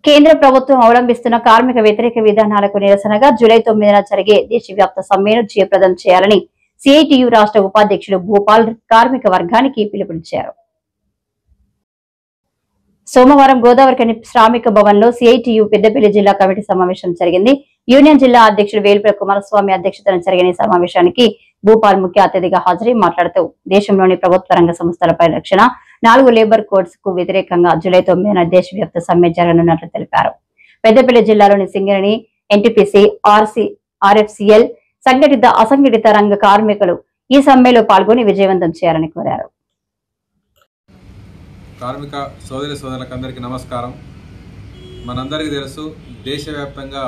కేంద్ర ప్రభుత్వం అవలంబిస్తున్న కార్మిక వ్యతిరేక విధానాలకు నిరసనగా జూలై 9న జరిగే దేశవ్యాప్త సమ్మెను జయప్రదం చేయాలని సిఐటియు రాష్ట్ర ఉపాధ్యక్షుడు భూపాల్ కార్మిక వర్గానికి పిలుపునిచ్చారు. సోమవారం గోదావరిఖని శ్రామిక భవన్ లో సిఐటియు పెద్దపల్లి జిల్లా కమిటీ సమావేశం జరిగింది. యూనియన్ జిల్లా అధ్యక్షుడు వేలుపుర కుమారస్వామి అధ్యక్షతన జరిగిన ఈ సమావేశానికి భూపాల్ ముఖ్య అతిథిగా హాజరై మాట్లాడుతూ దేశంలోని ప్రభుత్వ రంగ సంస్థల పరిరక్షణ 4 లేబర్ కోడ్స్ కు వ్యతిరేకంగా జూలై 9న దేశవ్యాప్త సమ్మె జరగనున్నట్లు తెలిపారు. పెద్దపల్లి జిల్లాలోని సింగరేణి, ఎన్టీపీసీ, ఆర్ఎఫ్సిఎల్, సంఘటిత అసంఘటిత రంగ కార్మికులు ఈ సమ్మెలో పాల్గొని విజయవంతం చేయాలని కోరారు. కార్మిక సోదరులకు నమస్కారం. మనందరికీ తెలుసు, దేశవ్యాప్తంగా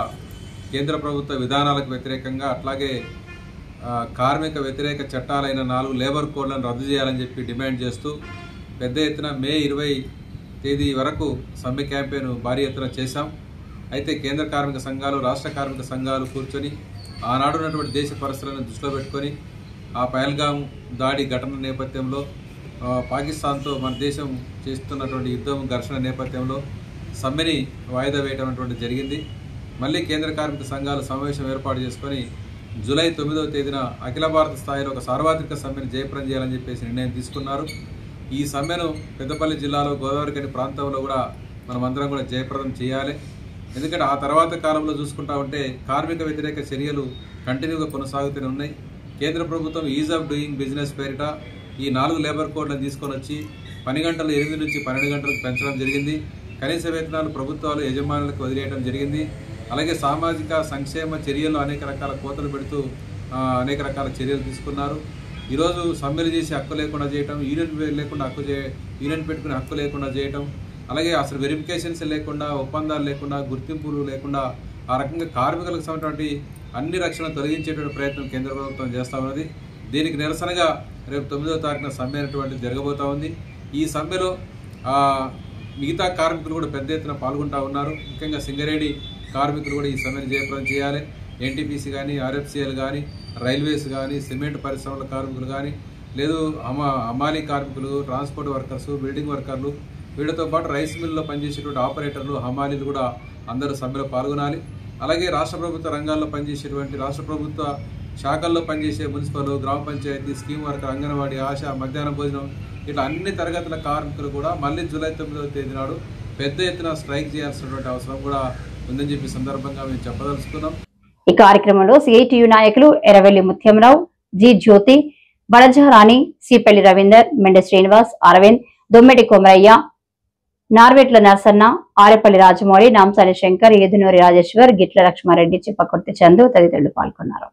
కేంద్ర ప్రభుత్వ విధానాలకు వ్యతిరేకంగా అట్లాగే కార్మిక వ్యతిరేక చట్టాలైన 4 లేబర్ కోడ్లను రద్దు చేయాలని చెప్పి డిమాండ్ చేస్తూ పెద్ద ఎత్తున మే 20 తేదీ వరకు సమ్మె క్యాంపెయిన్ భారీ ఎత్తున చేశాం. అయితే కేంద్ర కార్మిక సంఘాలు, రాష్ట్ర కార్మిక సంఘాలు కూర్చొని ఆనాడు ఉన్నటువంటి దేశ పరిస్థితులను దృష్టిలో పెట్టుకొని ఆ పహల్గాం దాడి ఘటన నేపథ్యంలో పాకిస్తాన్తో మన దేశం చేస్తున్నటువంటి యుద్ధం ఘర్షణ నేపథ్యంలో సమ్మెని వాయిదా వేయటం అటువంటి జరిగింది. మళ్ళీ కేంద్ర కార్మిక సంఘాలు సమావేశం ఏర్పాటు చేసుకొని జూలై 9వ తేదీన అఖిల భారత స్థాయిలో ఒక సార్వత్రిక సమ్మెను జయప్రదం చేయాలని చెప్పేసి నిర్ణయం తీసుకున్నారు. ఈ సమ్మెను పెద్దపల్లి జిల్లాలో గోదావరిఖని ప్రాంతంలో కూడా మనమందరం కూడా జయప్రదం చేయాలి. ఎందుకంటే ఆ తర్వాత కాలంలో చూసుకుంటా ఉంటే కార్మిక వ్యతిరేక చర్యలు కంటిన్యూగా కొనసాగుతూనే ఉన్నాయి. కేంద్ర ప్రభుత్వం ఈజ్ ఆఫ్ డూయింగ్ బిజినెస్ పేరిట ఈ 4 లేబర్ కోడ్లను తీసుకొని వచ్చి పని గంటలు 8 నుంచి 12 గంటలకు పెంచడం జరిగింది. కనీస వేతనాలు ప్రభుత్వాలు యజమానులకు వదిలేయడం జరిగింది. అలాగే సామాజిక సంక్షేమ చర్యలు అనేక రకాల కోతలు పెడుతూ అనేక రకాల చర్యలు తీసుకున్నారు. ఈరోజు సమ్మెలు చేసి హక్కు లేకుండా చేయటం, యూనియన్ పెట్టుకునే హక్కు లేకుండా చేయటం, అలాగే అసలు వెరిఫికేషన్స్ లేకుండా, ఒప్పందాలు లేకుండా, గుర్తింపులు లేకుండా ఆ రకంగా కార్మికులకు సంబంధించినటువంటి అన్ని రక్షణలు తొలగించేటువంటి ప్రయత్నం కేంద్ర ప్రభుత్వం చేస్తూ ఉన్నది. దీనికి నిరసనగా రేపు 9వ తారీఖున సమ్మె అనేటువంటిది జరగబోతూ ఉంది. ఈ సమ్మెలో మిగతా కార్మికులు కూడా పెద్ద ఎత్తున పాల్గొంటూ ఉన్నారు. ముఖ్యంగా సింగరేణి కార్మికులు కూడా ఈ సమ్మెను జయప్రదం చేయాలి. ఎన్టీపీసీ కానీ, ఆర్ఎఫ్సిఎల్ కానీ, రైల్వేస్ కానీ, సిమెంట్ పరిశ్రమల కార్మికులు కానీ, లేదు హమాలీ కార్మికులు, ట్రాన్స్పోర్ట్ వర్కర్స్, బిల్డింగ్ వర్కర్లు, వీటితో పాటు రైస్ మిల్లో పనిచేసేటువంటి ఆపరేటర్లు, హమాలీలు కూడా అందరూ సమ్మెలో పాల్గొనాలి. అలాగే రాష్ట్ర ప్రభుత్వ రంగాల్లో పనిచేసేటువంటి రాష్ట్ర ప్రభుత్వ శాఖల్లో పనిచేసే మున్సిపల్, గ్రామ పంచాయతీ, స్కీమ్ వర్కర్, అంగన్వాడీ, ఆశా, మధ్యాహ్న భోజనం ఇట్లా అన్ని తరగతుల కార్మికులు కూడా మళ్ళీ జూలై 9వ తేదీ నాడు పెద్ద ఎత్తున స్ట్రైక్ చేయాల్సినటువంటి అవసరం కూడా ఉందని చెప్పి సందర్భంగా మేము చెప్పదలుచుకున్నాం. ఈ కార్యక్రమంలో సిఐటియు నాయకులు ఎర్రవెల్లి ముత్యంరావు, జి జ్యోతి, బడజారాణి, సిపల్లి రవీందర్, మెండ శ్రీనివాస్, అరవింద్, దొమ్మెటి కొమరయ్య, నార్వెట్ల నర్సన్న, ఆరేపల్లి రాజమౌళి, నాంసాని శంకర్, ఏదునూరి రాజేశ్వర్, గిట్ల లక్ష్మారెడ్డి, చిప్పకుర్తి చందు తదితరులు పాల్గొన్నారు.